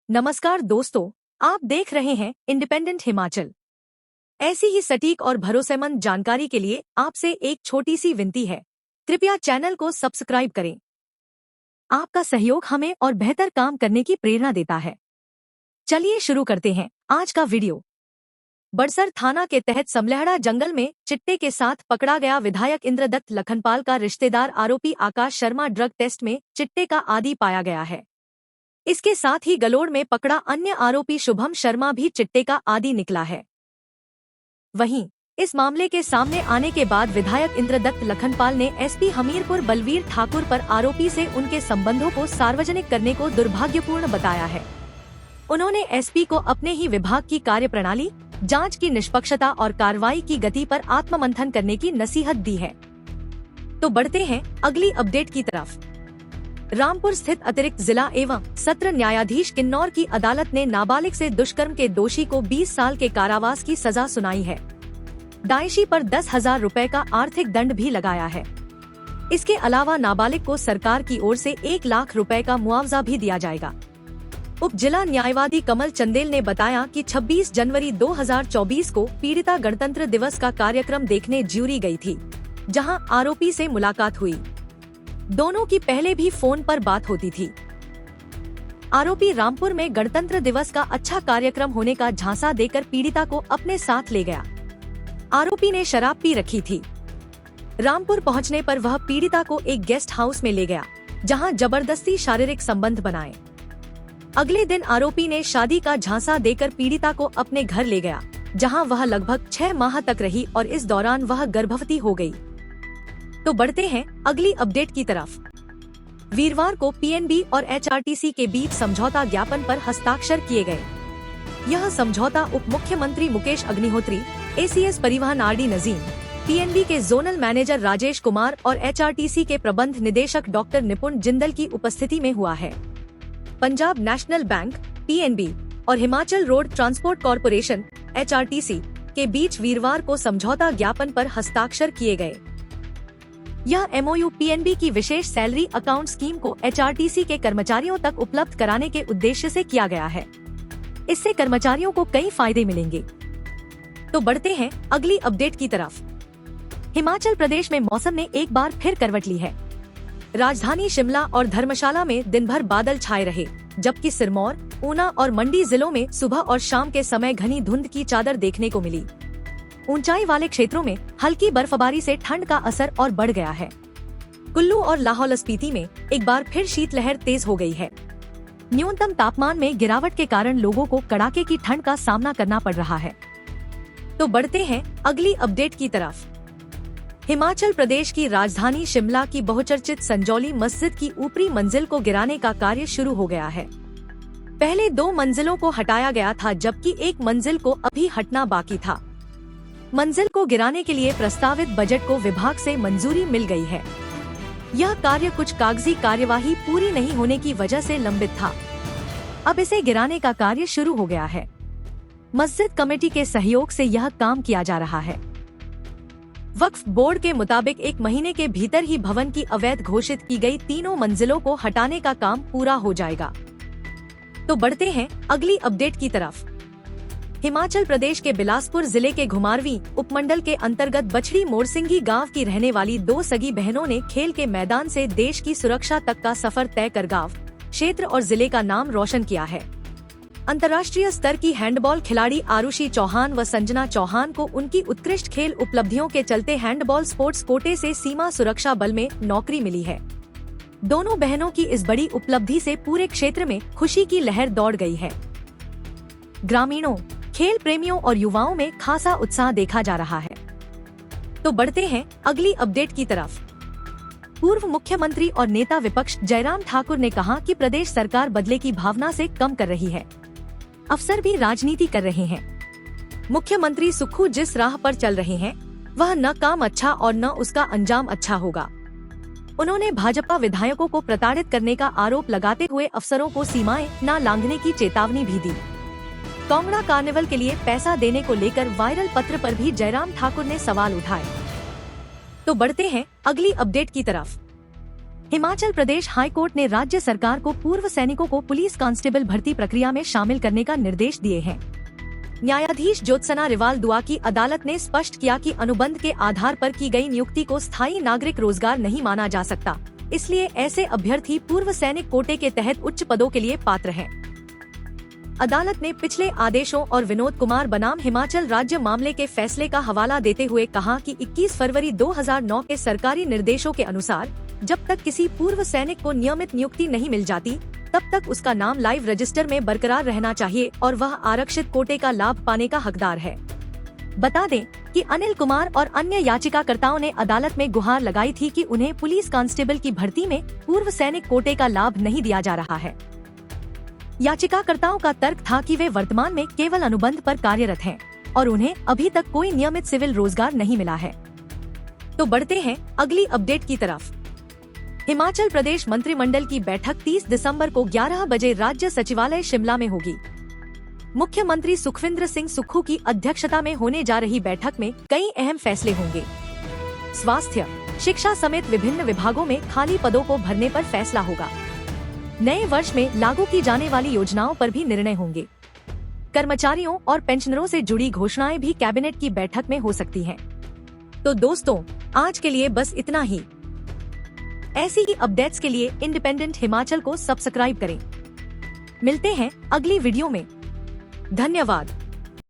नमस्कार दोस्तों, आप देख रहे हैं इंडिपेंडेंट हिमाचल। ऐसी ही सटीक और भरोसेमंद जानकारी के लिए आपसे एक छोटी सी विनती है, कृपया चैनल को सब्सक्राइब करें। आपका सहयोग हमें और बेहतर काम करने की प्रेरणा देता है। चलिए शुरू करते हैं आज का वीडियो। बड़सर थाना के तहत समलहड़ा जंगल में चिट्टे के साथ पकड़ा गया विधायक इंद्रदत्त लखनपाल का रिश्तेदार आरोपी आकाश शर्मा ड्रग टेस्ट में चिट्टे का आदी पाया गया है। इसके साथ ही गलोड़ में पकड़ा अन्य आरोपी शुभम शर्मा भी चिट्टे का आदी निकला है। वहीं इस मामले के सामने आने के बाद विधायक इंद्रदत्त लखनपाल ने एसपी हमीरपुर बलवीर ठाकुर पर आरोपी से उनके संबंधों को सार्वजनिक करने को दुर्भाग्यपूर्ण बताया है। उन्होंने एसपी को अपने ही विभाग की कार्यप्रणाली, जांच की निष्पक्षता और कार्रवाई की गति पर आत्ममंथन करने की नसीहत दी है। तो बढ़ते हैं अगली अपडेट की तरफ। रामपुर स्थित अतिरिक्त जिला एवं सत्र न्यायाधीश किन्नौर की अदालत ने नाबालिग से दुष्कर्म के दोषी को 20 साल के कारावास की सजा सुनाई है। दाइशी पर 10,000 रुपए का आर्थिक दंड भी लगाया है। इसके अलावा नाबालिग को सरकार की ओर से 1 लाख रुपए का मुआवजा भी दिया जाएगा। उप जिला न्यायवादी कमल चंदेल ने बताया कि 26 जनवरी 2024 को पीड़िता गणतंत्र दिवस का कार्यक्रम देखने ज्यूरी गई थी, जहां आरोपी से मुलाकात हुई। दोनों की पहले भी फोन पर बात होती थी। आरोपी रामपुर में गणतंत्र दिवस का अच्छा कार्यक्रम होने का झांसा देकर पीड़िता को अपने साथ ले गया। आरोपी ने शराब पी रखी थी। रामपुर पहुंचने पर वह पीड़िता को एक गेस्ट हाउस में ले गया, जहां जबरदस्ती शारीरिक संबंध बनाए। अगले दिन आरोपी ने शादी का झांसा देकर पीड़िता को अपने घर ले गया, जहां वह लगभग 6 माह तक रही और इस दौरान वह गर्भवती हो गई। तो बढ़ते हैं अगली अपडेट की तरफ। वीरवार को पीएनबी और एचआरटीसी के बीच समझौता ज्ञापन पर हस्ताक्षर किए गए। यह समझौता उप मुख्यमंत्री मुकेश अग्निहोत्री, एसीएस परिवहन आरडी नजीम, पीएनबी के जोनल मैनेजर राजेश कुमार और एचआरटीसी के प्रबंध निदेशक डॉक्टर निपुण जिंदल की उपस्थिति में हुआ है। पंजाब नेशनल बैंक, पीएनबी और Himachal road transport corporation, HRTC के बीच वीरवार को समझौता ज्ञापन पर हस्ताक्षर किए गए। यह एमओयू पीएनबी की विशेष सैलरी अकाउंट स्कीम को एचआरटीसी के कर्मचारियों तक उपलब्ध कराने के उद्देश्य से किया गया है। इससे कर्मचारियों को कई फायदे मिलेंगे। तो बढ़ते हैं अगली अपडेट की तरफ। हिमाचल प्रदेश में मौसम ने एक बार फिर करवट ली है। राजधानी शिमला और धर्मशाला में दिन भर बादल छाए रहे, जबकि सिरमौर, ऊना और मंडी जिलों में सुबह और शाम के समय घनी धुंध की चादर देखने को मिली। ऊंचाई वाले क्षेत्रों में हल्की बर्फबारी से ठंड का असर और बढ़ गया है। कुल्लू और लाहौल स्पीति में एक बार फिर शीतलहर तेज हो गई है। न्यूनतम तापमान में गिरावट के कारण लोगों को कड़ाके की ठंड का सामना करना पड़ रहा है। तो बढ़ते हैं अगली अपडेट की तरफ। हिमाचल प्रदेश की राजधानी शिमला की बहुचर्चित संजौली मस्जिद की ऊपरी मंजिल को गिराने का कार्य शुरू हो गया है। पहले 2 मंजिलों को हटाया गया था, जबकि एक मंजिल को अभी हटना बाकी था। मंजिल को गिराने के लिए प्रस्तावित बजट को विभाग से मंजूरी मिल गई है। यह कार्य कुछ कागजी कार्यवाही पूरी नहीं होने की वजह से लंबित था। अब इसे गिराने का कार्य शुरू हो गया है। मस्जिद कमेटी के सहयोग से यह काम किया जा रहा है। वक्फ बोर्ड के मुताबिक 1 महीने के भीतर ही भवन की अवैध घोषित की गई 3 मंजिलों को हटाने का काम पूरा हो जाएगा। तो बढ़ते हैं अगली अपडेट की तरफ। हिमाचल प्रदेश के बिलासपुर जिले के घुमारवीं उपमंडल के अंतर्गत बछड़ी मोरसिंगी गांव की रहने वाली 2 सगी बहनों ने खेल के मैदान से देश की सुरक्षा तक का सफर तय कर गांव, क्षेत्र और जिले का नाम रोशन किया है। अंतर्राष्ट्रीय स्तर की हैंडबॉल खिलाड़ी आरुषि चौहान व संजना चौहान को उनकी उत्कृष्ट खेल उपलब्धियों के चलते हैंडबॉल स्पोर्ट्स कोटे से सीमा सुरक्षा बल में नौकरी मिली है। दोनों बहनों की इस बड़ी उपलब्धि से पूरे क्षेत्र में खुशी की लहर दौड़ गई है। ग्रामीणों, खेल प्रेमियों और युवाओं में खासा उत्साह देखा जा रहा है। तो बढ़ते हैं अगली अपडेट की तरफ। पूर्व मुख्यमंत्री और नेता विपक्ष जयराम ठाकुर ने कहा कि प्रदेश सरकार बदले की भावना से कम कर रही है। अफसर भी राजनीति कर रहे हैं। मुख्यमंत्री सुक्खू जिस राह पर चल रहे हैं, वह न काम अच्छा और न उसका अंजाम अच्छा होगा। उन्होंने भाजपा विधायकों को प्रताड़ित करने का आरोप लगाते हुए अफसरों को सीमाएं न लांघने की चेतावनी भी दी। कांगड़ा कार्निवल के लिए पैसा देने को लेकर वायरल पत्र पर भी जयराम ठाकुर ने सवाल उठाए। तो बढ़ते हैं अगली अपडेट की तरफ। हिमाचल प्रदेश हाई कोर्ट ने राज्य सरकार को पूर्व सैनिकों को पुलिस कांस्टेबल भर्ती प्रक्रिया में शामिल करने का निर्देश दिए हैं। न्यायाधीश ज्योत्सना रिवाल दुआ की अदालत ने स्पष्ट किया कि अनुबंध के आधार पर की गई नियुक्ति को स्थायी नागरिक रोजगार नहीं माना जा सकता, इसलिए ऐसे अभ्यर्थी पूर्व सैनिक कोटे के तहत उच्च पदों के लिए पात्र हैं। अदालत ने पिछले आदेशों और विनोद कुमार बनाम हिमाचल राज्य मामले के फैसले का हवाला देते हुए कहा कि 21 फरवरी 2009 के सरकारी निर्देशों के अनुसार जब तक किसी पूर्व सैनिक को नियमित नियुक्ति नहीं मिल जाती, तब तक उसका नाम लाइव रजिस्टर में बरकरार रहना चाहिए और वह आरक्षित कोटे का लाभ पाने का हकदार है। बता दें कि अनिल कुमार और अन्य याचिकाकर्ताओं ने अदालत में गुहार लगाई थी कि उन्हें पुलिस कांस्टेबल की भर्ती में पूर्व सैनिक कोटे का लाभ नहीं दिया जा रहा है। याचिकाकर्ताओं का तर्क था कि वे वर्तमान में केवल अनुबंध पर कार्यरत हैं और उन्हें अभी तक कोई नियमित सिविल रोजगार नहीं मिला है। तो बढ़ते हैं अगली अपडेट की तरफ। हिमाचल प्रदेश मंत्रिमंडल की बैठक 30 दिसंबर को 11 बजे राज्य सचिवालय शिमला में होगी। मुख्यमंत्री सुखविंदर सिंह सुक्खू की अध्यक्षता में होने जा रही बैठक में कई अहम फैसले होंगे। स्वास्थ्य, शिक्षा समेत विभिन्न विभागों में खाली पदों को भरने पर फैसला होगा। नए वर्ष में लागू की जाने वाली योजनाओं पर भी निर्णय होंगे। कर्मचारियों और पेंशनरों से जुड़ी घोषणाएं भी कैबिनेट की बैठक में हो सकती हैं। तो दोस्तों, आज के लिए बस इतना ही। ऐसी ही अपडेट्स के लिए इंडिपेंडेंट हिमाचल को सब्सक्राइब करें। मिलते हैं अगली वीडियो में। धन्यवाद।